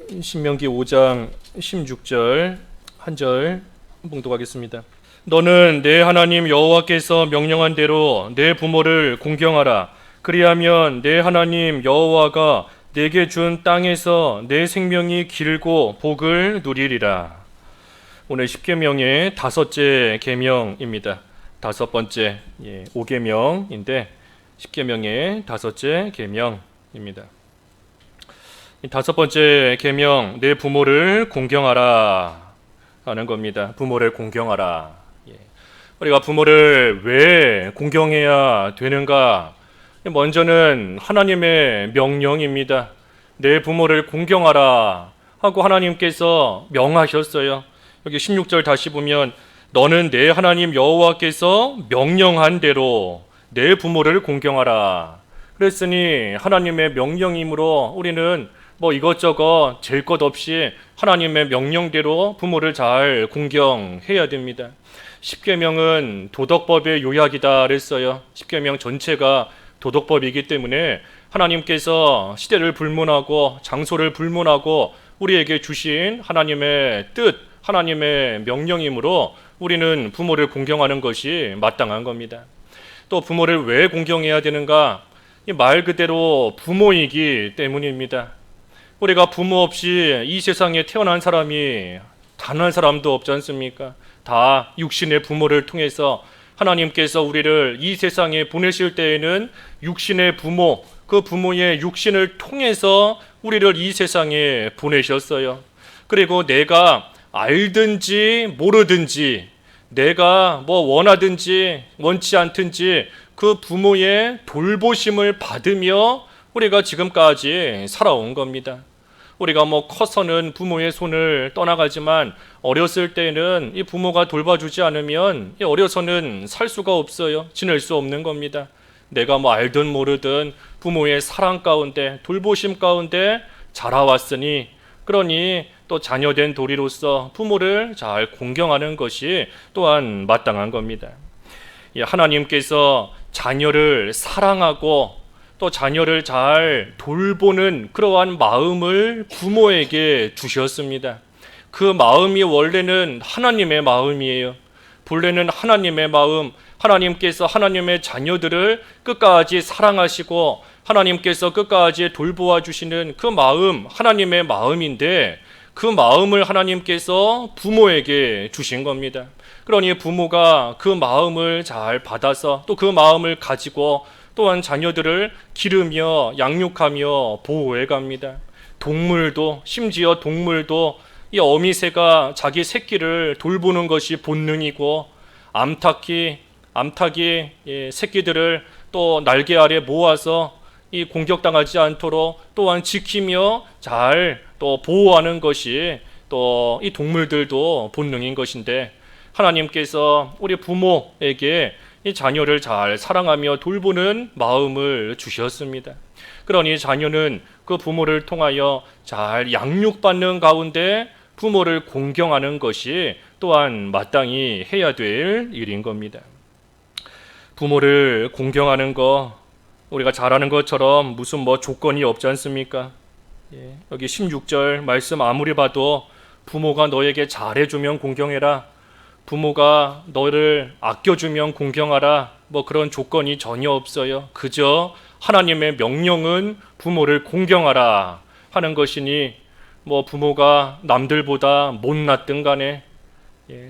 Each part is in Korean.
신명기 5장 16절 한 절 봉독하겠습니다. 너는 내 하나님 여호와께서 명령한 대로 내 부모를 공경하라. 그리하면 내 하나님 여호와가 내게 준 땅에서 내 생명이 길고 복을 누리리라. 오늘 십계명의 다섯째 계명입니다. 다섯 번째 5계명인데 십계명의 다섯째 계명입니다. 다섯 번째 계명, 내 부모를 공경하라 하는 겁니다. 부모를 공경하라. 우리가 부모를 왜 공경해야 되는가? 먼저는 하나님의 명령입니다. 내 부모를 공경하라 하고 하나님께서 명하셨어요. 여기 16절 다시 보면 너는 내 하나님 여호와께서 명령한 대로 내 부모를 공경하라. 그랬으니 하나님의 명령이므로 우리는 이것저것 잴 것 없이 하나님의 명령대로 부모를 잘 공경해야 됩니다. 십계명은 도덕법의 요약이다 그랬어요. 십계명 전체가 도덕법이기 때문에 하나님께서 시대를 불문하고 장소를 불문하고 우리에게 주신 하나님의 뜻, 하나님의 명령이므로 우리는 부모를 공경하는 것이 마땅한 겁니다. 또 부모를 왜 공경해야 되는가? 이 말 그대로 부모이기 때문입니다. 우리가 부모 없이 이 세상에 태어난 사람이 단 한 사람도 없지 않습니까? 다 육신의 부모를 통해서 하나님께서 우리를 이 세상에 보내실 때에는 육신의 부모, 그 부모의 육신을 통해서 우리를 이 세상에 보내셨어요. 그리고 내가 알든지 모르든지 내가 원하든지 원치 않든지 그 부모의 돌보심을 받으며 우리가 지금까지 살아온 겁니다. 우리가 커서는 부모의 손을 떠나가지만 어렸을 때는 이 부모가 돌봐주지 않으면 어려서는 살 수가 없어요. 지낼 수 없는 겁니다. 내가 알든 모르든 부모의 사랑 가운데 돌보심 가운데 자라왔으니 그러니 또 자녀된 도리로서 부모를 잘 공경하는 것이 또한 마땅한 겁니다. 하나님께서 자녀를 사랑하고 또 자녀를 잘 돌보는 그러한 마음을 부모에게 주셨습니다. 그 마음이 원래는 하나님의 마음이에요. 본래는 하나님의 마음, 하나님께서 하나님의 자녀들을 끝까지 사랑하시고 하나님께서 끝까지 돌보아 주시는 그 마음, 하나님의 마음인데 그 마음을 하나님께서 부모에게 주신 겁니다. 그러니 부모가 그 마음을 잘 받아서 또 그 마음을 가지고 또한 자녀들을 기르며 양육하며 보호해 갑니다. 동물도 심지어 동물도 이 어미새가 자기 새끼를 돌보는 것이 본능이고 암탉이 새끼들을 또 날개 아래 모아서 이 공격당하지 않도록 또한 지키며 잘 또 보호하는 것이 또 이 동물들도 본능인 것인데 하나님께서 우리 부모에게 이 자녀를 잘 사랑하며 돌보는 마음을 주셨습니다. 그러니 자녀는 그 부모를 통하여 잘 양육받는 가운데 부모를 공경하는 것이 또한 마땅히 해야 될 일인 겁니다. 부모를 공경하는 거 우리가 잘하는 것처럼 무슨 조건이 없지 않습니까? 여기 16절 말씀 아무리 봐도 부모가 너에게 잘해주면 공경해라, 부모가 너를 아껴주면 공경하라, 그런 조건이 전혀 없어요. 그저 하나님의 명령은 부모를 공경하라 하는 것이니 부모가 남들보다 못났든 간에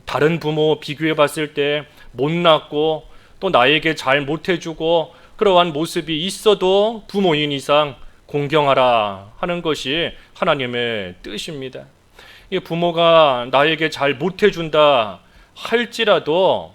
다른 부모 비교해 봤을 때 못났고 또 나에게 잘 못해주고 그러한 모습이 있어도 부모인 이상 공경하라 하는 것이 하나님의 뜻입니다. 이 부모가 나에게 잘 못해준다 할지라도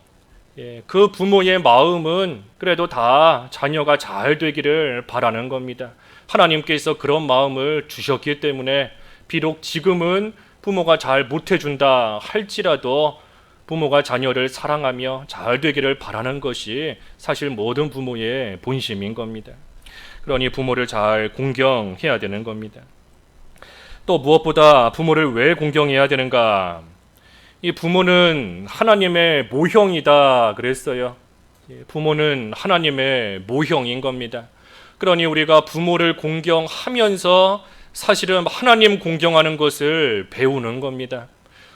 그 부모의 마음은 그래도 다 자녀가 잘 되기를 바라는 겁니다. 하나님께서 그런 마음을 주셨기 때문에 비록 지금은 부모가 잘 못해준다 할지라도 부모가 자녀를 사랑하며 잘 되기를 바라는 것이 사실 모든 부모의 본심인 겁니다. 그러니 부모를 잘 공경해야 되는 겁니다. 또 무엇보다 부모를 왜 공경해야 되는가? 이 부모는 하나님의 모형이다 그랬어요. 부모는 하나님의 모형인 겁니다. 그러니 우리가 부모를 공경하면서 사실은 하나님 공경하는 것을 배우는 겁니다.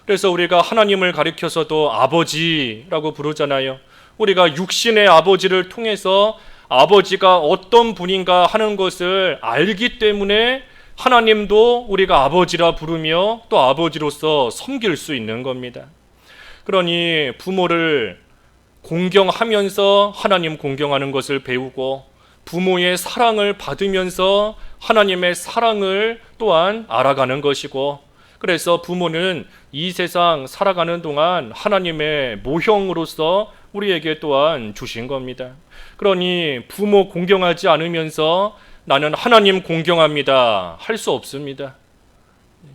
그래서 우리가 하나님을 가리켜서도 아버지라고 부르잖아요. 우리가 육신의 아버지를 통해서 아버지가 어떤 분인가 하는 것을 알기 때문에 하나님도 우리가 아버지라 부르며 또 아버지로서 섬길 수 있는 겁니다. 그러니 부모를 공경하면서 하나님 공경하는 것을 배우고 부모의 사랑을 받으면서 하나님의 사랑을 또한 알아가는 것이고, 그래서 부모는 이 세상 살아가는 동안 하나님의 모형으로서 우리에게 또한 주신 겁니다. 그러니 부모 공경하지 않으면서 나는 하나님 공경합니다 할 수 없습니다.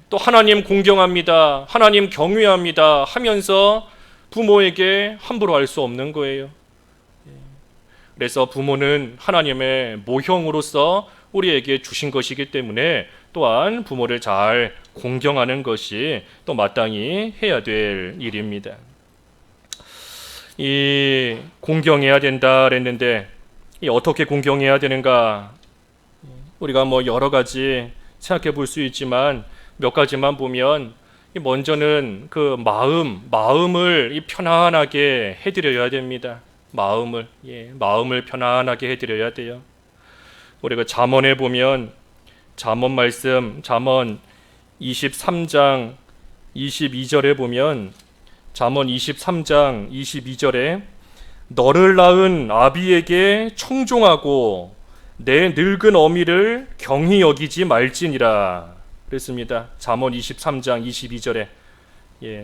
또 하나님 공경합니다, 하나님 경외합니다 하면서 부모에게 함부로 할 수 없는 거예요. 그래서 부모는 하나님의 모형으로서 우리에게 주신 것이기 때문에 또한 부모를 잘 공경하는 것이 또 마땅히 해야 될 일입니다. 이 공경해야 된다 그랬는데 이 어떻게 공경해야 되는가? 우리가 뭐 여러 가지 생각해 볼 수 있지만 몇 가지만 보면, 먼저는 그 마음을 이 편안하게 해드려야 됩니다. 마음을 편안하게 해드려야 돼요. 우리가 잠언에 보면 잠언 말씀, 잠언 23장 22절에 보면 잠언 23장 22절에 너를 낳은 아비에게 청종하고 내 늙은 어미를 경히 여기지 말지니라 그랬습니다. 잠언 23장 22절에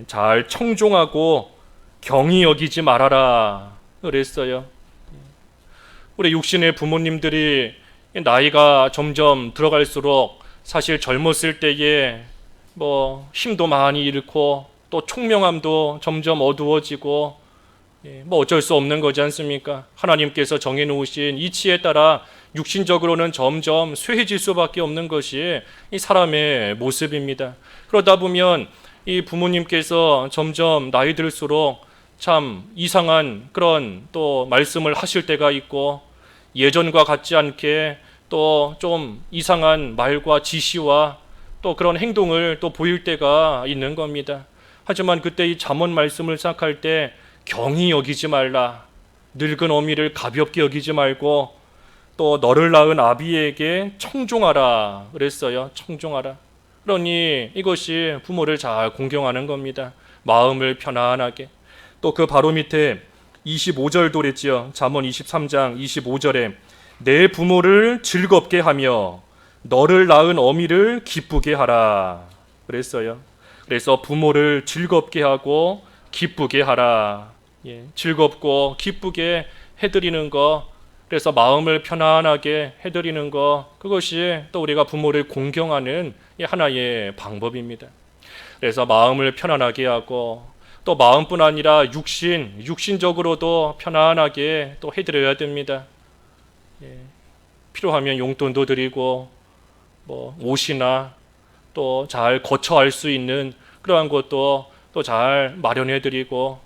잘 청종하고 경히 여기지 말아라 그랬어요. 우리 육신의 부모님들이 나이가 점점 들어갈수록 사실 젊었을 때에 뭐 힘도 많이 잃고 또 총명함도 점점 어두워지고 뭐 어쩔 수 없는 거지 않습니까? 하나님께서 정해놓으신 이치에 따라 육신적으로는 점점 쇠해질 수밖에 없는 것이 이 사람의 모습입니다. 그러다 보면 이 부모님께서 점점 나이 들수록 참 이상한 그런 또 말씀을 하실 때가 있고, 예전과 같지 않게 또 좀 이상한 말과 지시와 또 그런 행동을 또 보일 때가 있는 겁니다. 하지만 그때 이 잠언 말씀을 생각할 때 경히 여기지 말라, 늙은 어미를 가볍게 여기지 말고 또 너를 낳은 아비에게 청종하라 그랬어요. 청종하라. 그러니 이것이 부모를 잘 공경하는 겁니다. 마음을 편안하게. 또 그 바로 밑에 25절도 그랬지요. 잠언 23장 25절에 내 부모를 즐겁게 하며 너를 낳은 어미를 기쁘게 하라 그랬어요. 그래서 부모를 즐겁게 하고 기쁘게 하라. 즐겁고 기쁘게 해드리는 거, 그래서 마음을 편안하게 해드리는 거, 그것이 또 우리가 부모를 공경하는 하나의 방법입니다. 그래서 마음을 편안하게 하고 또 마음뿐 아니라 육신적으로도 편안하게 또 해드려야 됩니다. 필요하면 용돈도 드리고 뭐 옷이나 또 잘 거처할 수 있는 그러한 것도 또 잘 마련해드리고,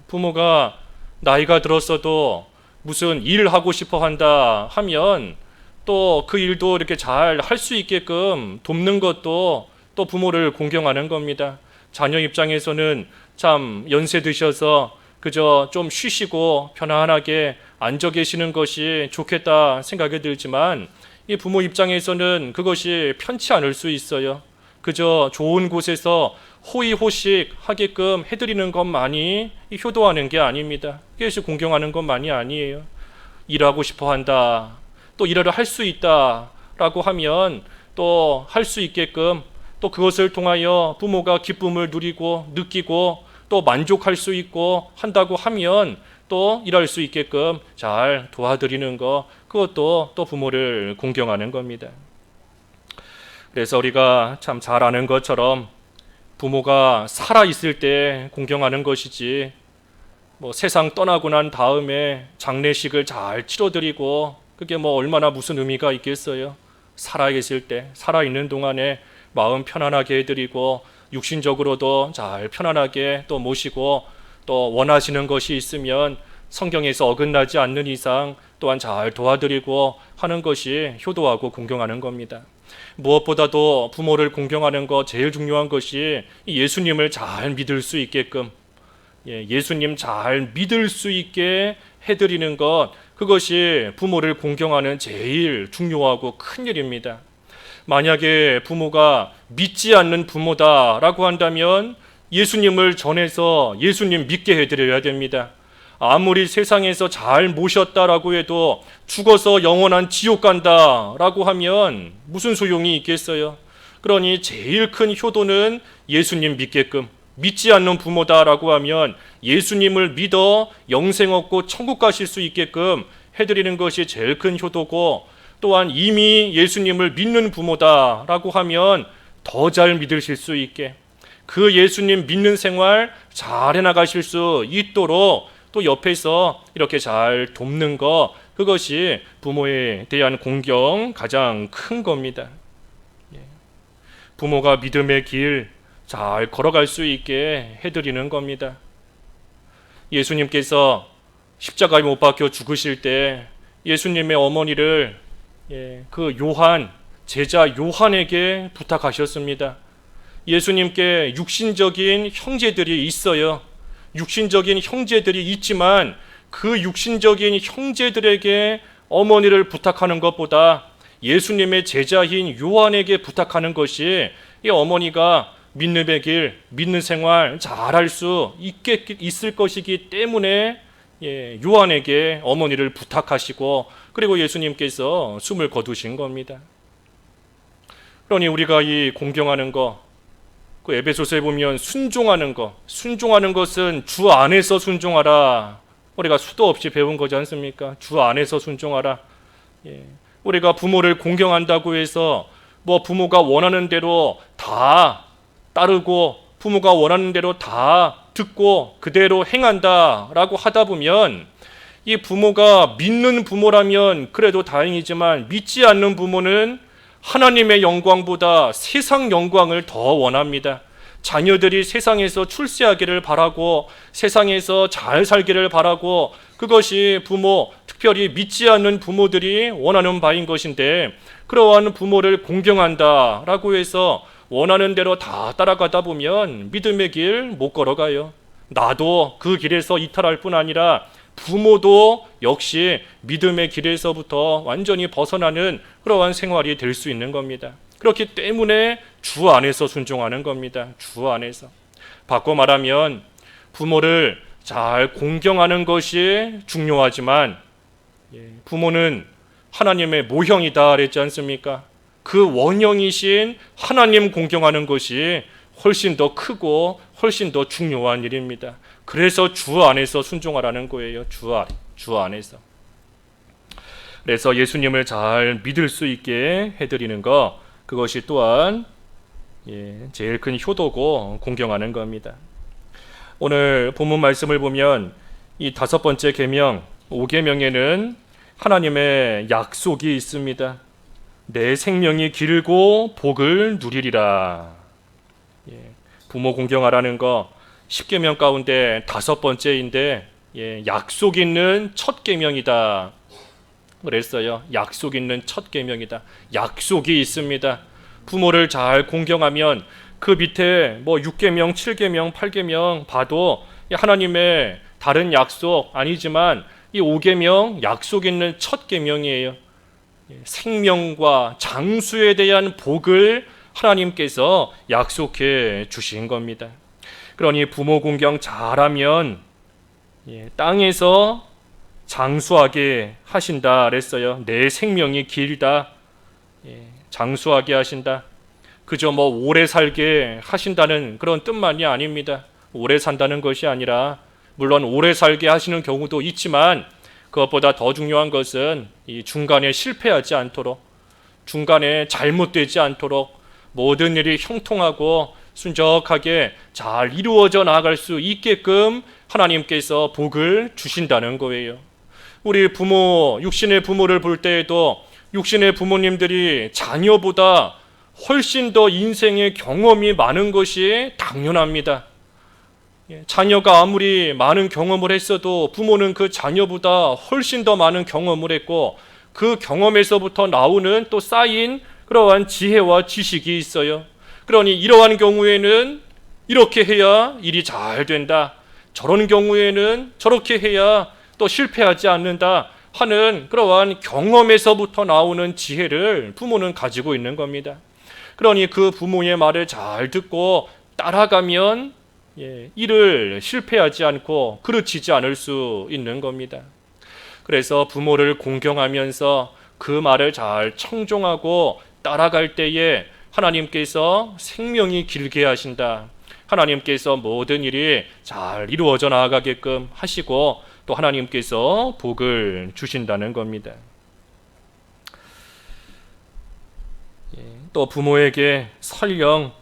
부모가 나이가 들었어도 무슨 일 하고 싶어 한다 하면 또 그 일도 이렇게 잘 할 수 있게끔 돕는 것도 또 부모를 공경하는 겁니다. 자녀 입장에서는 참 연세 드셔서 그저 좀 쉬시고 편안하게 앉아 계시는 것이 좋겠다 생각이 들지만, 이 부모 입장에서는 그것이 편치 않을 수 있어요. 그저 좋은 곳에서 호의호식 하게끔 해드리는 것만이 효도하는 게 아닙니다. 그것이 공경하는 것만이 아니에요. 일하고 싶어 한다, 또 일을 할 수 있다 라고 하면 또 할 수 있게끔, 또 그것을 통하여 부모가 기쁨을 누리고 느끼고 또 만족할 수 있고 한다고 하면 또 일할 수 있게끔 잘 도와드리는 것, 그것도 또 부모를 공경하는 겁니다. 그래서 우리가 참 잘 아는 것처럼 부모가 살아있을 때 공경하는 것이지, 뭐 세상 떠나고 난 다음에 장례식을 잘 치러드리고 그게 뭐 얼마나 무슨 의미가 있겠어요. 살아계실 때, 살아있는 동안에 마음 편안하게 해드리고 육신적으로도 잘 편안하게 또 모시고, 또 원하시는 것이 있으면 성경에서 어긋나지 않는 이상 또한 잘 도와드리고 하는 것이 효도하고 공경하는 겁니다. 무엇보다도 부모를 공경하는 것 제일 중요한 것이 예수님을 잘 믿을 수 있게끔, 예수님 잘 믿을 수 있게 해드리는 것, 그것이 부모를 공경하는 제일 중요하고 큰 일입니다. 만약에 부모가 믿지 않는 부모다라고 한다면 예수님을 전해서 예수님 믿게 해드려야 됩니다. 아무리 세상에서 잘 모셨다라고 해도 죽어서 영원한 지옥 간다라고 하면 무슨 소용이 있겠어요? 그러니 제일 큰 효도는 예수님 믿게끔, 믿지 않는 부모다라고 하면 예수님을 믿어 영생 얻고 천국 가실 수 있게끔 해드리는 것이 제일 큰 효도고, 또한 이미 예수님을 믿는 부모다라고 하면 더 잘 믿으실 수 있게, 그 예수님 믿는 생활 잘 해나가실 수 있도록 또 옆에서 이렇게 잘 돕는 것, 그것이 부모에 대한 공경 가장 큰 겁니다. 부모가 믿음의 길 잘 걸어갈 수 있게 해드리는 겁니다. 예수님께서 십자가에 못 박혀 죽으실 때 예수님의 어머니를 그 요한, 제자 요한에게 부탁하셨습니다. 예수님께 육신적인 형제들이 있어요. 육신적인 형제들이 있지만 그 육신적인 형제들에게 어머니를 부탁하는 것보다 예수님의 제자인 요한에게 부탁하는 것이 이 어머니가 믿음의 길, 믿는 생활 잘할 수 있을 것이기 때문에 요한에게 어머니를 부탁하시고, 그리고 예수님께서 숨을 거두신 겁니다. 그러니 우리가 이 공경하는 것, 그 에베소서에 보면 순종하는 것은 주 안에서 순종하라. 우리가 수도 없이 배운 거지 않습니까? 주 안에서 순종하라. 우리가 부모를 공경한다고 해서 뭐 부모가 원하는 대로 다 따르고 부모가 원하는 대로 다 듣고 그대로 행한다라고 하다 보면 이 부모가 믿는 부모라면 그래도 다행이지만 믿지 않는 부모는 하나님의 영광보다 세상 영광을 더 원합니다. 자녀들이 세상에서 출세하기를 바라고 세상에서 잘 살기를 바라고, 그것이 부모, 특별히 믿지 않는 부모들이 원하는 바인 것인데, 그러한 부모를 공경한다라고 해서 원하는 대로 다 따라가다 보면 믿음의 길 못 걸어가요. 나도 그 길에서 이탈할 뿐 아니라 부모도 역시 믿음의 길에서부터 완전히 벗어나는 그러한 생활이 될 수 있는 겁니다. 그렇기 때문에 주 안에서 순종하는 겁니다. 주 안에서. 바꿔 말하면 부모를 잘 공경하는 것이 중요하지만 부모는 하나님의 모형이다 그랬지 않습니까? 그 원형이신 하나님 공경하는 것이 훨씬 더 크고 훨씬 더 중요한 일입니다. 그래서 주 안에서 순종하라는 거예요. 주 안에서. 그래서 예수님을 잘 믿을 수 있게 해드리는 것, 그것이 또한 제일 큰 효도고 공경하는 겁니다. 오늘 본문 말씀을 보면 이 5번째 계명, 5계명에는 하나님의 약속이 있습니다. 내 생명이 길고 복을 누리리라. 부모 공경하라는 거 10계명 가운데 5번째인데 약속 있는 첫 계명이다 그랬어요. 약속 있는 첫 계명이다. 약속이 있습니다. 부모를 잘 공경하면 그 밑에 뭐 6계명, 7계명, 8계명 봐도 하나님의 다른 약속 아니지만 이 5계명 약속 있는 첫 계명이에요. 생명과 장수에 대한 복을 하나님께서 약속해 주신 겁니다. 그러니 부모 공경 잘하면 땅에서 장수하게 하신다 그랬어요. 내 생명이 길다. 장수하게 하신다. 그저 뭐 오래 살게 하신다는 그런 뜻만이 아닙니다. 오래 산다는 것이 아니라, 물론 오래 살게 하시는 경우도 있지만 그것보다 더 중요한 것은 이 중간에 실패하지 않도록, 중간에 잘못되지 않도록 모든 일이 형통하고 순적하게 잘 이루어져 나갈 수 있게끔 하나님께서 복을 주신다는 거예요. 우리 부모, 육신의 부모를 볼 때에도 육신의 부모님들이 자녀보다 훨씬 더 인생의 경험이 많은 것이 당연합니다. 자녀가 아무리 많은 경험을 했어도 부모는 그 자녀보다 훨씬 더 많은 경험을 했고, 그 경험에서부터 나오는 또 쌓인 그러한 지혜와 지식이 있어요. 그러니 이러한 경우에는 이렇게 해야 일이 잘 된다. 저런 경우에는 저렇게 해야 또 실패하지 않는다 하는 그러한 경험에서부터 나오는 지혜를 부모는 가지고 있는 겁니다. 그러니 그 부모의 말을 잘 듣고 따라가면 일을 실패하지 않고 그르치지 않을 수 있는 겁니다. 그래서 부모를 공경하면서 그 말을 잘 청종하고 따라갈 때에 하나님께서 생명이 길게 하신다. 하나님께서 모든 일이 잘 이루어져 나아가게끔 하시고 또 하나님께서 복을 주신다는 겁니다. 또 부모에게 설령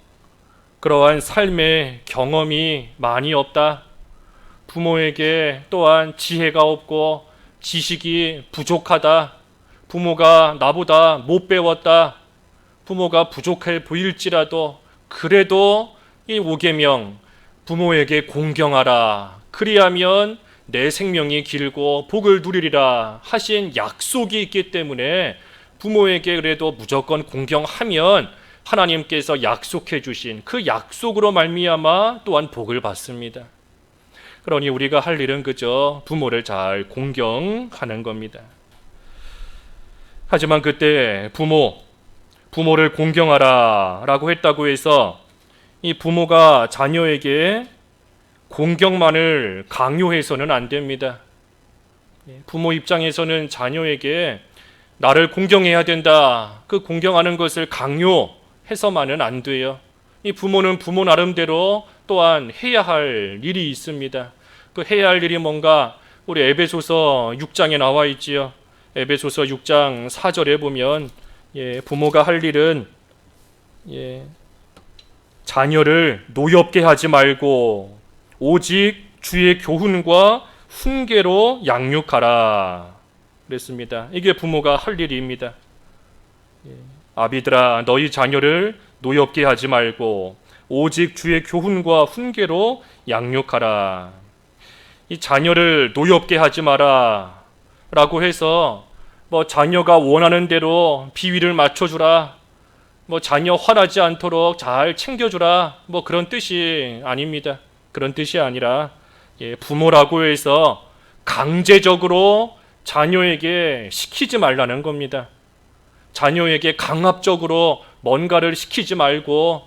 그러한 삶의 경험이 많이 없다. 부모에게 또한 지혜가 없고 지식이 부족하다. 부모가 나보다 못 배웠다. 부모가 부족해 보일지라도 그래도 이 5계명 부모에게 공경하라. 그리하면 내 생명이 길고 복을 누리리라 하신 약속이 있기 때문에 부모에게 그래도 무조건 공경하면 하나님께서 약속해 주신 그 약속으로 말미암아 또한 복을 받습니다. 그러니 우리가 할 일은 그저 부모를 잘 공경하는 겁니다. 하지만 그때 부모를 공경하라 라고 했다고 해서 이 부모가 자녀에게 공경만을 강요해서는 안 됩니다. 부모 입장에서는 자녀에게 나를 공경해야 된다. 그 공경하는 것을 강요해서만은 안 돼요. 이 부모는 부모 나름대로 또한 해야 할 일이 있습니다. 그 해야 할 일이 뭔가 우리 에베소서 6장에 나와 있지요. 에베소서 6장 4절에 보면 부모가 할 일은 자녀를 노엽게 하지 말고 오직 주의 교훈과 훈계로 양육하라 그랬습니다. 이게 부모가 할 일입니다. 아비들아 너희 자녀를 노엽게 하지 말고 오직 주의 교훈과 훈계로 양육하라. 이 자녀를 노엽게 하지 마라 라고 해서 자녀가 원하는 대로 비위를 맞춰주라, 자녀 화나지 않도록 잘 챙겨주라, 그런 뜻이 아닙니다. 그런 뜻이 아니라 부모라고 해서 강제적으로 자녀에게 시키지 말라는 겁니다. 자녀에게 강압적으로 뭔가를 시키지 말고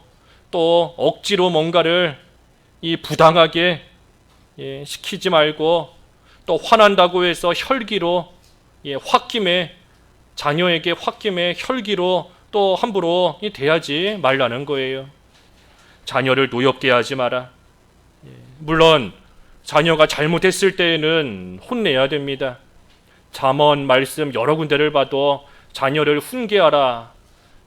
또 억지로 뭔가를 부당하게 시키지 말고 또 화난다고 해서 혈기로 자녀에게 홧김에 혈기로 또 함부로 대하지 말라는 거예요. 자녀를 노엽게 하지 마라. 물론 자녀가 잘못했을 때에는 혼내야 됩니다. 잠언 말씀 여러 군데를 봐도 자녀를 훈계하라,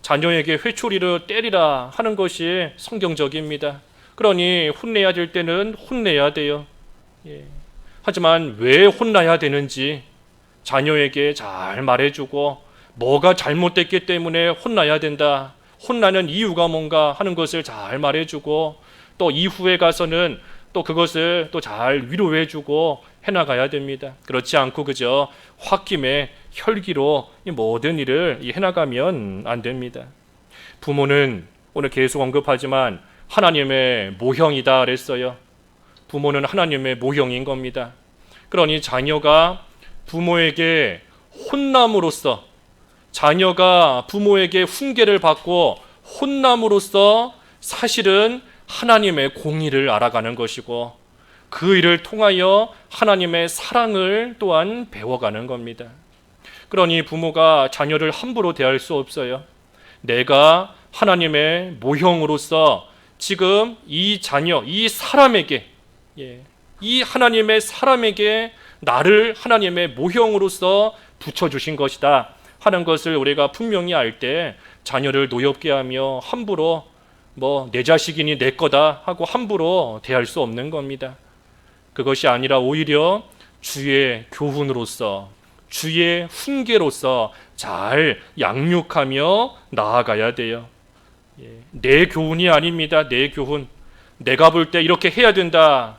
자녀에게 회초리를 때리라 하는 것이 성경적입니다. 그러니 혼내야 될 때는 혼내야 돼요. 하지만 왜 혼나야 되는지 자녀에게 잘 말해주고 뭐가 잘못됐기 때문에 혼나야 된다, 혼나는 이유가 뭔가 하는 것을 잘 말해주고 또 이후에 가서는 또 그것을 또 잘 위로해주고 해나가야 됩니다. 그렇지 않고 그저 홧김에 혈기로 이 모든 일을 해나가면 안 됩니다. 부모는 오늘 계속 언급하지만 하나님의 모형이다 그랬어요. 부모는 하나님의 모형인 겁니다. 그러니 자녀가 부모에게 혼남으로써, 자녀가 부모에게 훈계를 받고 혼남으로써 사실은 하나님의 공의를 알아가는 것이고 그 일을 통하여 하나님의 사랑을 또한 배워가는 겁니다. 그러니 부모가 자녀를 함부로 대할 수 없어요. 내가 하나님의 모형으로서 지금 이 자녀, 이 사람에게, 이 하나님의 사람에게 나를 하나님의 모형으로서 붙여주신 것이다 하는 것을 우리가 분명히 알 때 자녀를 노엽게 하며 함부로 내 자식이니 내 거다 하고 함부로 대할 수 없는 겁니다. 그것이 아니라 오히려 주의 교훈으로서, 주의 훈계로서 잘 양육하며 나아가야 돼요. 내 교훈이 아닙니다. 내 교훈. 내가 볼 때 이렇게 해야 된다.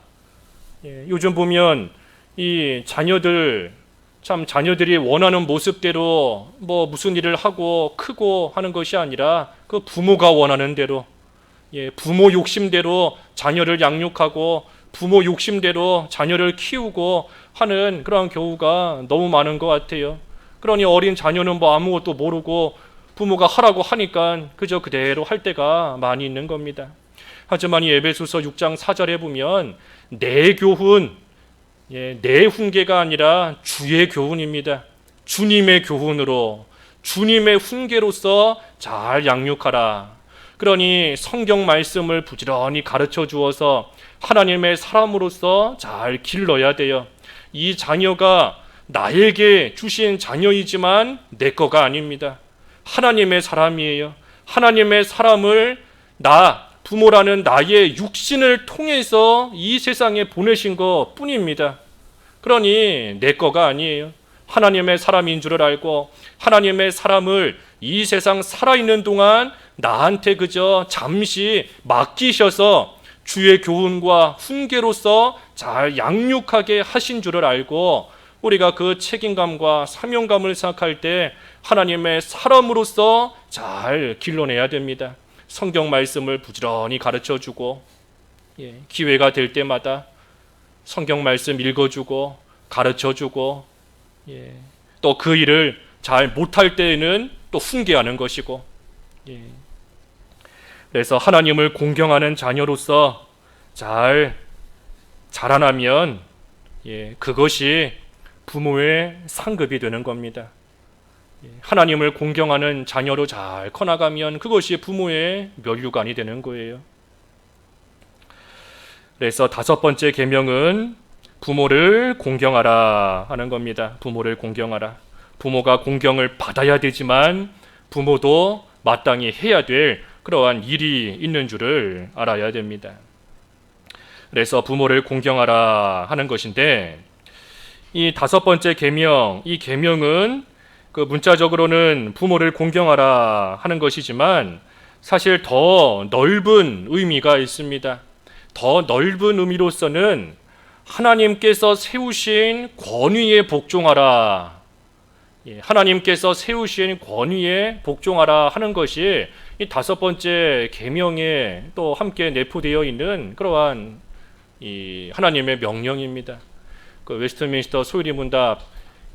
요즘 보면 이 자녀들 참 자녀들이 원하는 모습대로 뭐 무슨 일을 하고 크고 하는 것이 아니라 그 부모가 원하는 대로, 부모 욕심대로 자녀를 양육하고 부모 욕심대로 자녀를 키우고 하는 그런 경우가 너무 많은 것 같아요. 그러니 어린 자녀는 뭐 아무것도 모르고 부모가 하라고 하니까 그저 그대로 할 때가 많이 있는 겁니다. 하지만 이 에베소서 6장 4절에 보면 내 교훈, 내 훈계가 아니라 주의 교훈입니다. 주님의 교훈으로, 주님의 훈계로서 잘 양육하라. 그러니 성경 말씀을 부지런히 가르쳐 주어서 하나님의 사람으로서 잘 길러야 돼요. 이 자녀가 나에게 주신 자녀이지만 내 거가 아닙니다. 하나님의 사람이에요. 하나님의 사람을 부모라는 나의 육신을 통해서 이 세상에 보내신 것 뿐입니다. 그러니 내 거가 아니에요. 하나님의 사람인 줄을 알고 하나님의 사람을 이 세상 살아있는 동안 나한테 그저 잠시 맡기셔서 주의 교훈과 훈계로서 잘 양육하게 하신 줄을 알고 우리가 그 책임감과 사명감을 생각할 때 하나님의 사람으로서 잘 길러내야 됩니다. 성경 말씀을 부지런히 가르쳐주고 기회가 될 때마다 성경 말씀 읽어주고 가르쳐주고 또 그 일을 잘 못할 때에는 또 훈계하는 것이고 그래서 하나님을 공경하는 자녀로서 잘 자라나면 그것이 부모의 상급이 되는 겁니다. 하나님을 공경하는 자녀로 잘 커나가면 그것이 부모의 면류관이 되는 거예요. 그래서 5번째 계명은 부모를 공경하라 하는 겁니다. 부모를 공경하라. 부모가 공경을 받아야 되지만 부모도 마땅히 해야 될 그러한 일이 있는 줄을 알아야 됩니다. 그래서 부모를 공경하라 하는 것인데 이 5번째 계명, 이 계명은 그 문자적으로는 부모를 공경하라 하는 것이지만 사실 더 넓은 의미가 있습니다. 더 넓은 의미로서는 하나님께서 세우신 권위에 복종하라. 하나님께서 세우신 권위에 복종하라 하는 것이 이 5번째 계명에 또 함께 내포되어 있는 그러한 이 하나님의 명령입니다. 그 웨스트민스터 소유리 문답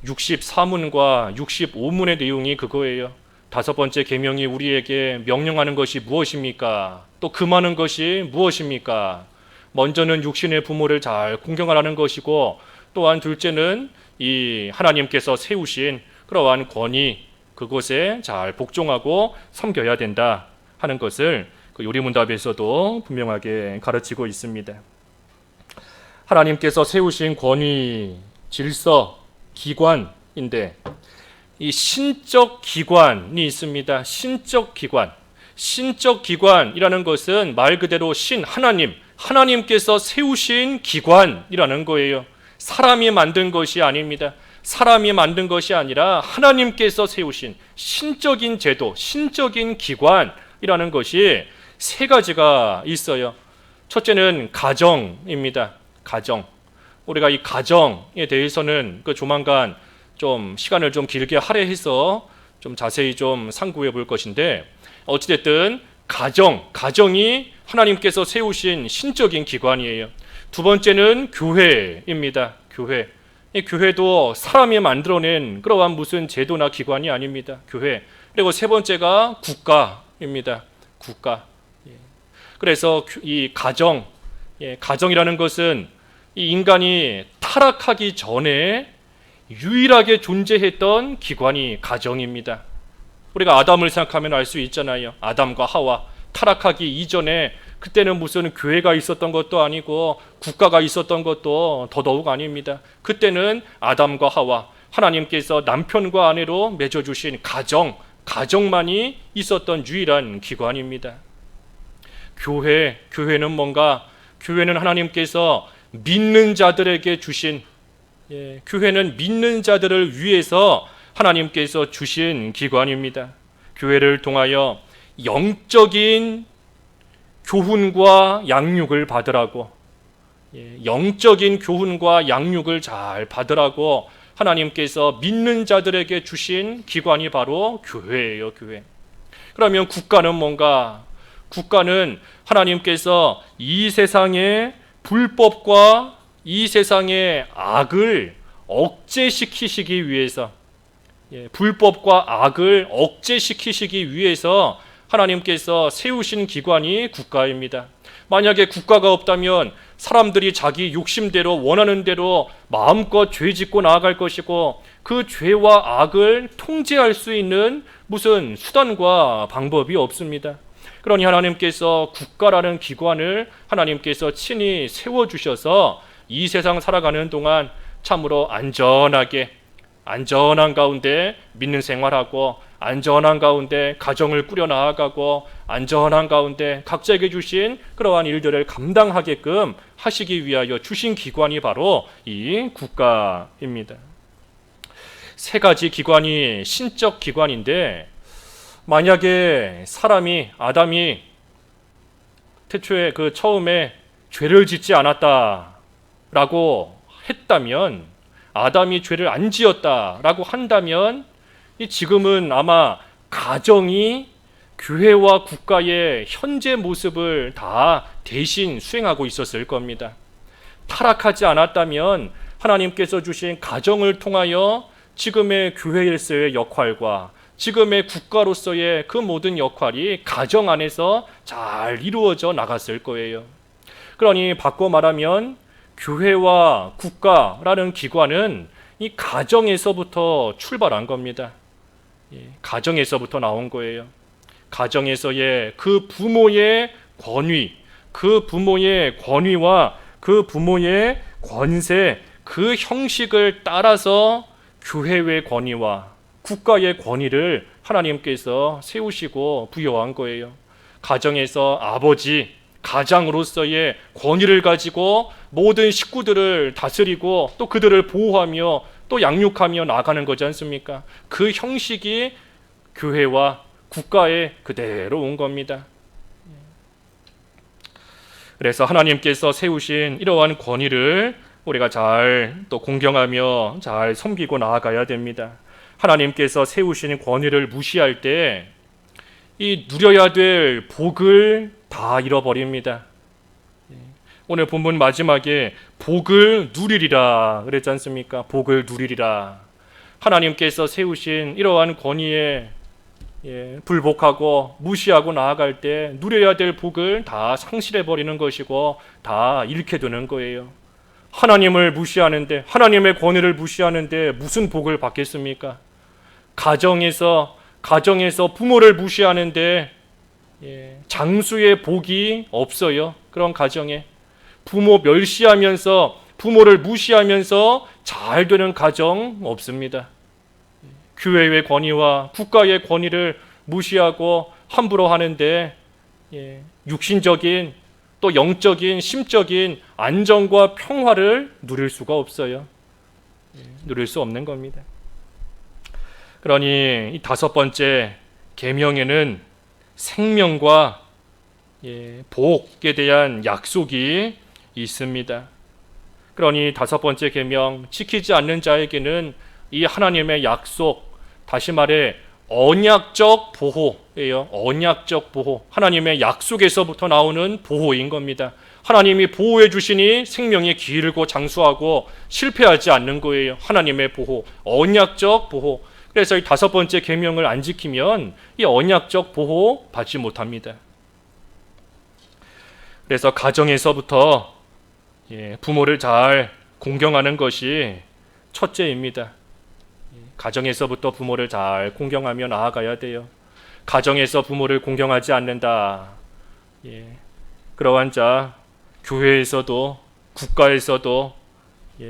64문과 65문의 내용이 그거예요. 5번째 계명이 우리에게 명령하는 것이 무엇입니까? 또 금하는 것이 무엇입니까? 먼저는 육신의 부모를 잘 공경하라는 것이고 또한 둘째는 이 하나님께서 세우신 그러한 권위 그곳에 잘 복종하고 섬겨야 된다 하는 것을 그 요리문답에서도 분명하게 가르치고 있습니다. 하나님께서 세우신 권위, 질서, 기관인데 이 신적 기관이 있습니다. 신적 기관. 신적 기관이라는 것은 말 그대로 하나님께서 세우신 기관이라는 거예요. 사람이 만든 것이 아닙니다. 사람이 만든 것이 아니라 하나님께서 세우신 신적인 제도, 신적인 기관이라는 것이 3가지가 있어요. 첫째는 가정입니다. 가정. 우리가 이 가정에 대해서는 그 조만간 좀 시간을 좀 길게 할애해서 좀 자세히 좀 상고해 볼 것인데 어찌됐든 가정이 하나님께서 세우신 신적인 기관이에요. 2번째는 교회입니다. 교회. 이 교회도 사람이 만들어낸 그러한 무슨 제도나 기관이 아닙니다. 교회. 그리고 3번째가 국가입니다. 국가. 그래서 이 가정이라는 것은 이 인간이 타락하기 전에 유일하게 존재했던 기관이 가정입니다. 우리가 아담을 생각하면 알 수 있잖아요. 아담과 하와 타락하기 이전에 그때는 무슨 교회가 있었던 것도 아니고 국가가 있었던 것도 더더욱 아닙니다. 그때는 아담과 하와 하나님께서 남편과 아내로 맺어주신 가정만이 있었던 유일한 기관입니다. 교회는 뭔가 교회는 하나님께서 믿는 자들에게 주신 교회는 믿는 자들을 위해서 하나님께서 주신 기관입니다. 교회를 통하여 영적인 교훈과 양육을 받으라고 영적인 교훈과 양육을 잘 받으라고 하나님께서 믿는 자들에게 주신 기관이 바로 교회예요, 교회. 그러면 국가는 뭔가? 국가는 하나님께서 이 세상의 불법과 이 세상의 악을 억제시키시기 위해서, 불법과 악을 억제시키시기 위해서 하나님께서 세우신 기관이 국가입니다. 만약에 국가가 없다면 사람들이 자기 욕심대로 원하는 대로 마음껏 죄 짓고 나아갈 것이고, 그 죄와 악을 통제할 수 있는 무슨 수단과 방법이 없습니다. 그러니 하나님께서 국가라는 기관을 하나님께서 친히 세워주셔서 이 세상 살아가는 동안 참으로 안전한 가운데 믿는 생활하고, 안전한 가운데 가정을 꾸려나가고, 안전한 가운데 각자에게 주신 그러한 일들을 감당하게끔 하시기 위하여 주신 기관이 바로 이 국가입니다. 세 가지 기관이 신적 기관인데, 만약에 아담이 태초에 처음에 죄를 짓지 않았다라고 했다면, 아담이 죄를 안 지었다라고 한다면, 지금은 아마 가정이 교회와 국가의 현재 모습을 다 대신 수행하고 있었을 겁니다. 타락하지 않았다면 하나님께서 주신 가정을 통하여 지금의 교회에서의 역할과 지금의 국가로서의 그 모든 역할이 가정 안에서 잘 이루어져 나갔을 거예요. 그러니 바꿔 말하면 교회와 국가라는 기관은 이 가정에서부터 출발한 겁니다. 가정에서부터 나온 거예요. 가정에서의 그 부모의 권위, 그 부모의 권위와 그 부모의 권세, 그 형식을 따라서 교회의 권위와 국가의 권위를 하나님께서 세우시고 부여한 거예요. 가정에서 아버지, 가장으로서의 권위를 가지고 모든 식구들을 다스리고 또 그들을 보호하며 또 양육하며 나가는 거지 않습니까? 그 형식이 교회와 국가에 그대로 온 겁니다. 그래서 하나님께서 세우신 이러한 권위를 우리가 잘 또 공경하며 잘 섬기고 나아가야 됩니다. 하나님께서 세우신 권위를 무시할 때 이 누려야 될 복을 다 잃어버립니다. 오늘 본문 마지막에 복을 누리리라 그랬지 않습니까? 복을 누리리라. 하나님께서 세우신 이러한 권위에 불복하고 무시하고 나아갈 때 누려야 될 복을 다 상실해버리는 것이고 다 잃게 되는 거예요. 하나님을 무시하는데, 하나님의 권위를 무시하는데 무슨 복을 받겠습니까? 가정에서 부모를 무시하는데 장수의 복이 없어요. 그런 가정에 부모 멸시하면서, 부모를 무시하면서 잘 되는 가정 없습니다. 교회의 권위와 국가의 권위를 무시하고 함부로 하는데 육신적인 또 영적인 심적인 안정과 평화를 누릴 수가 없어요. 누릴 수 없는 겁니다. 그러니 이 다섯 번째 계명에는 생명과 복에 대한 약속이 있습니다. 그러니 다섯 번째 계명 지키지 않는 자에게는 이 하나님의 약속, 다시 말해 언약적 보호예요. 언약적 보호. 하나님의 약속에서부터 나오는 보호인 겁니다. 하나님이 보호해 주시니 생명이 길고 장수하고 실패하지 않는 거예요. 하나님의 보호, 언약적 보호. 그래서 이 다섯 번째 계명을 안 지키면 이 언약적 보호 받지 못합니다. 그래서 가정에서부터 부모를 잘 공경하는 것이 첫째입니다. 가정에서부터 부모를 잘 공경하며 나아가야 돼요. 가정에서 부모를 공경하지 않는다. 그러한 자 교회에서도 국가에서도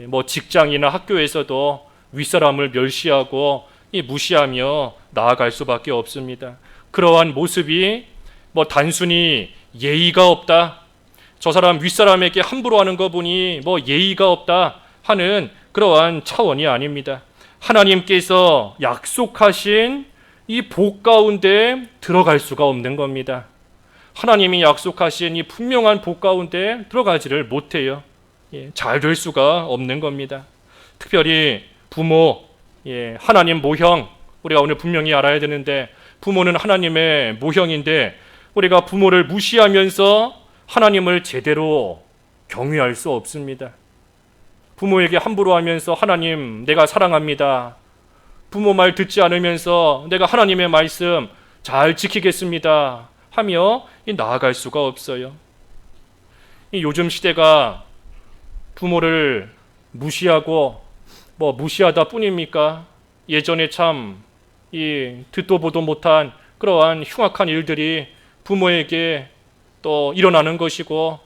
뭐 직장이나 학교에서도 윗사람을 멸시하고 무시하며 나아갈 수밖에 없습니다. 그러한 모습이 뭐 단순히 예의가 없다, 저 사람 윗사람에게 함부로 하는 거 보니 뭐 예의가 없다 하는 그러한 차원이 아닙니다. 하나님께서 약속하신 이 복 가운데 들어갈 수가 없는 겁니다. 하나님이 약속하신 이 분명한 복 가운데 들어가지를 못해요. 잘 될 수가 없는 겁니다. 특별히 부모, 하나님 모형, 우리가 오늘 분명히 알아야 되는데, 부모는 하나님의 모형인데 우리가 부모를 무시하면서 하나님을 제대로 경외할 수 없습니다. 부모에게 함부로 하면서 하나님 내가 사랑합니다, 부모 말 듣지 않으면서 내가 하나님의 말씀 잘 지키겠습니다 하며 나아갈 수가 없어요. 이 요즘 시대가 부모를 무시하고 무시하다 뿐입니까? 예전에 참 이 듣도 보도 못한 그러한 흉악한 일들이 부모에게 또 일어나는 것이고,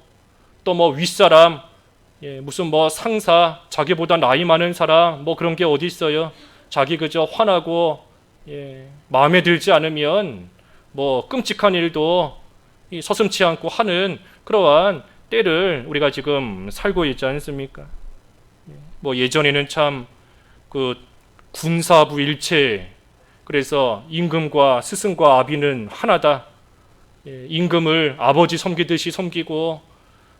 또 윗사람, 무슨 상사, 자기보다 나이 많은 사람 그런 게 어디 있어요? 자기 그저 화나고 마음에 들지 않으면 끔찍한 일도 서슴지 않고 하는 그러한 때를 우리가 지금 살고 있지 않습니까? 예전에는 참 그 군사부 일체, 그래서 임금과 스승과 아비는 하나다. 임금을 아버지 섬기듯이 섬기고,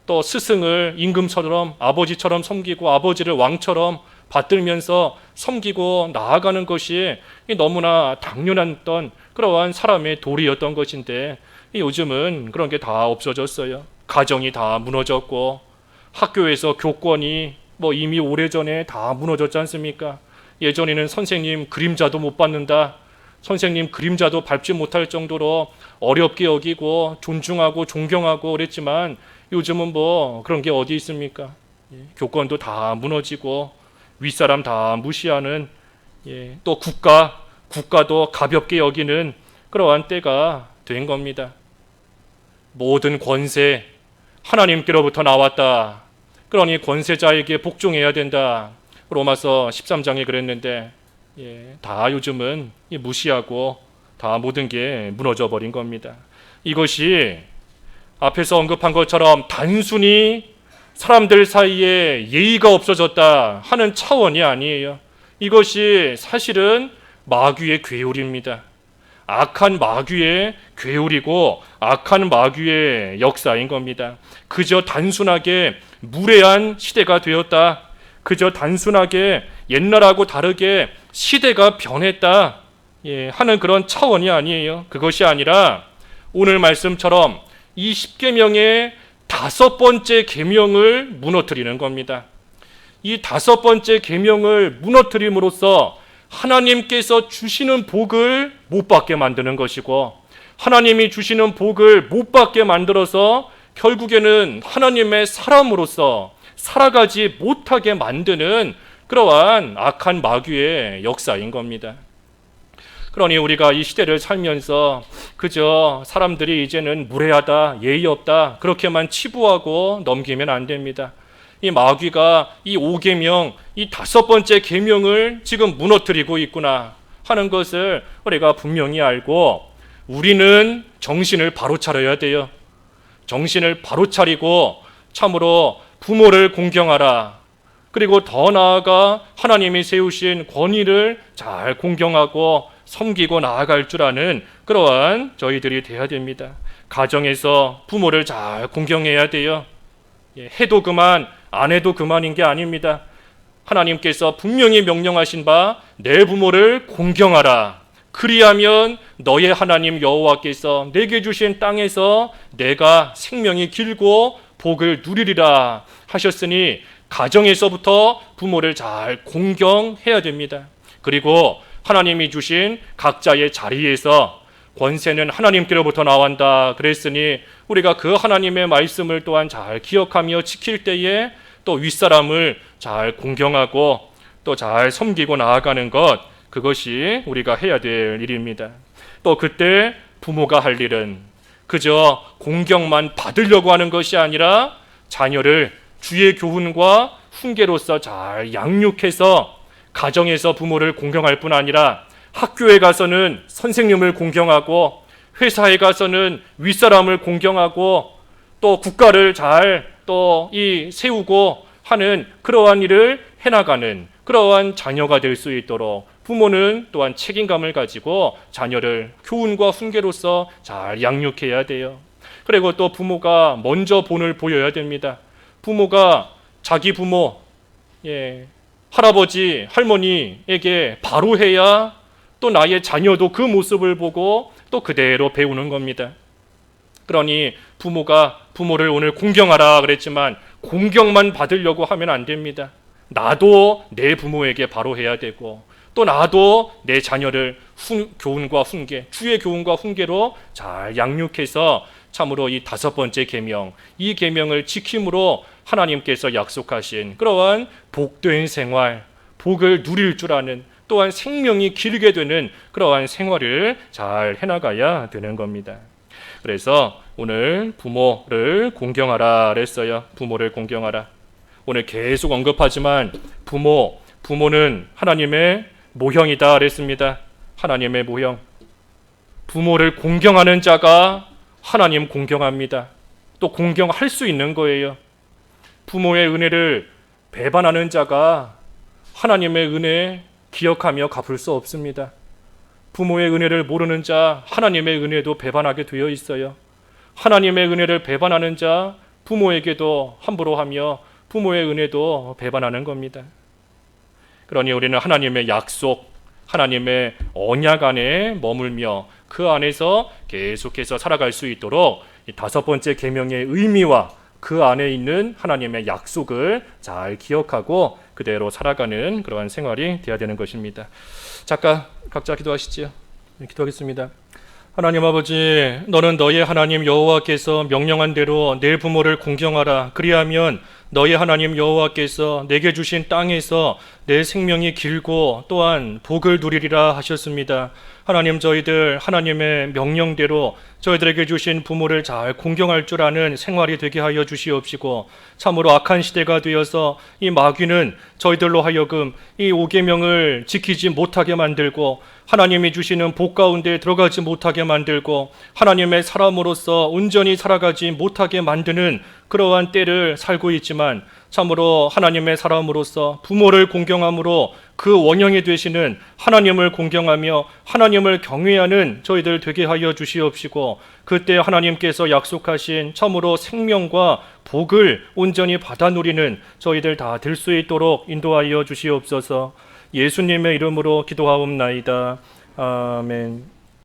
또 스승을 임금처럼 아버지처럼 섬기고, 아버지를 왕처럼 받들면서 섬기고 나아가는 것이 너무나 당연했던 그러한 사람의 도리였던 것인데, 요즘은 그런 게 다 없어졌어요. 가정이 다 무너졌고, 학교에서 교권이 이미 오래전에 다 무너졌지 않습니까? 예전에는 선생님 그림자도 못 받는다, 선생님 그림자도 밟지 못할 정도로 어렵게 여기고 존중하고 존경하고 그랬지만, 요즘은 그런 게 어디 있습니까? 교권도 다 무너지고 윗사람 다 무시하는, 또 국가도 가볍게 여기는 그러한 때가 된 겁니다. 모든 권세 하나님께로부터 나왔다, 그러니 권세자에게 복종해야 된다, 로마서 13장에 그랬는데, 다 요즘은 무시하고 다 모든 게 무너져 버린 겁니다. 이것이 앞에서 언급한 것처럼 단순히 사람들 사이에 예의가 없어졌다 하는 차원이 아니에요. 이것이 사실은 마귀의 괴울입니다. 악한 마귀의 괴울이고 악한 마귀의 역사인 겁니다. 그저 단순하게 무례한 시대가 되었다, 그저 단순하게 옛날하고 다르게 시대가 변했다 하는 그런 차원이 아니에요. 그것이 아니라 오늘 말씀처럼 이 10계명의 5번째 계명을 무너뜨리는 겁니다. 이 5번째 계명을 무너뜨림으로써 하나님께서 주시는 복을 못 받게 만드는 것이고, 하나님이 주시는 복을 못 받게 만들어서 결국에는 하나님의 사람으로서 살아가지 못하게 만드는 그러한 악한 마귀의 역사인 겁니다. 그러니 우리가 이 시대를 살면서 그저 사람들이 이제는 무례하다, 예의 없다 그렇게만 치부하고 넘기면 안 됩니다. 이 마귀가 이 5계명, 이 5번째 계명을 지금 무너뜨리고 있구나 하는 것을 우리가 분명히 알고, 우리는 정신을 바로 차려야 돼요. 정신을 바로 차리고 참으로 부모를 공경하라, 그리고 더 나아가 하나님이 세우신 권위를 잘 공경하고 섬기고 나아갈 줄 아는 그러한 저희들이 돼야 됩니다. 가정에서 부모를 잘 공경해야 돼요. 해도 그만 안 해도 그만인 게 아닙니다. 하나님께서 분명히 명령하신 바 내 부모를 공경하라, 그리하면 너의 하나님 여호와께서 내게 주신 땅에서 내가 생명이 길고 복을 누리리라 하셨으니, 가정에서부터 부모를 잘 공경해야 됩니다. 그리고 하나님이 주신 각자의 자리에서 권세는 하나님께로부터 나온다 그랬으니, 우리가 그 하나님의 말씀을 또한 잘 기억하며 지킬 때에 또 윗사람을 잘 공경하고 또 잘 섬기고 나아가는 것, 그것이 우리가 해야 될 일입니다. 또 그때 부모가 할 일은 그저 공경만 받으려고 하는 것이 아니라 자녀를 주의 교훈과 훈계로서 잘 양육해서 가정에서 부모를 공경할 뿐 아니라 학교에 가서는 선생님을 공경하고, 회사에 가서는 윗사람을 공경하고, 또 국가를 잘 세우고 하는 그러한 일을 해나가는 그러한 자녀가 될 수 있도록 부모는 또한 책임감을 가지고 자녀를 교훈과 훈계로서 잘 양육해야 돼요. 그리고 또 부모가 먼저 본을 보여야 됩니다. 부모가 자기 부모, 할아버지, 할머니에게 바로 해야 또 나의 자녀도 그 모습을 보고 또 그대로 배우는 겁니다. 그러니 부모가 부모를 오늘 공경하라 그랬지만 공경만 받으려고 하면 안 됩니다. 나도 내 부모에게 바로 해야 되고 또 나도 내 자녀를 교훈과 훈계, 주의 교훈과 훈계로 잘 양육해서 참으로 이 5번째 계명, 이 계명을 지킴으로 하나님께서 약속하신 그러한 복된 생활, 복을 누릴 줄 아는 또한 생명이 길게 되는 그러한 생활을 잘 해나가야 되는 겁니다. 그래서 오늘 부모를 공경하라 그랬어요. 부모를 공경하라. 오늘 계속 언급하지만 부모는 하나님의 모형이다 그랬습니다. 하나님의 모형. 부모를 공경하는 자가 하나님 공경합니다. 또 공경할 수 있는 거예요. 부모의 은혜를 배반하는 자가 하나님의 은혜 기억하며 갚을 수 없습니다. 부모의 은혜를 모르는 자 하나님의 은혜도 배반하게 되어 있어요. 하나님의 은혜를 배반하는 자 부모에게도 함부로 하며 부모의 은혜도 배반하는 겁니다. 그러니 우리는 하나님의 약속, 하나님의 언약 안에 머물며 그 안에서 계속해서 살아갈 수 있도록 이 5번째 계명의 의미와 그 안에 있는 하나님의 약속을 잘 기억하고 그대로 살아가는 그러한 생활이 되어야 되는 것입니다. 잠깐 각자 기도하시지요. 기도하겠습니다. 하나님 아버지, 너는 너의 하나님 여호와께서 명령한 대로 내 부모를 공경하라. 그리하면 너의 하나님 여호와께서 내게 주신 땅에서 내 생명이 길고 또한 복을 누리리라 하셨습니다. 하나님, 저희들 하나님의 명령대로 저희들에게 주신 부모를 잘 공경할 줄 아는 생활이 되게 하여 주시옵시고, 참으로 악한 시대가 되어서 이 마귀는 저희들로 하여금 이 5계명을 지키지 못하게 만들고 하나님이 주시는 복 가운데 들어가지 못하게 만들고 하나님의 사람으로서 온전히 살아가지 못하게 만드는 그러한 때를 살고 있지만, 참으로 하나님의 사람으로서 부모를 공경함으로 그 원형이 되시는 하나님을 공경하며 하나님을 경외하는 저희들 되게 하여 주시옵시고, 그때 하나님께서 약속하신 참으로 생명과 복을 온전히 받아 누리는 저희들 다 될 수 있도록 인도하여 주시옵소서. 예수님의 이름으로 기도하옵나이다. 아멘.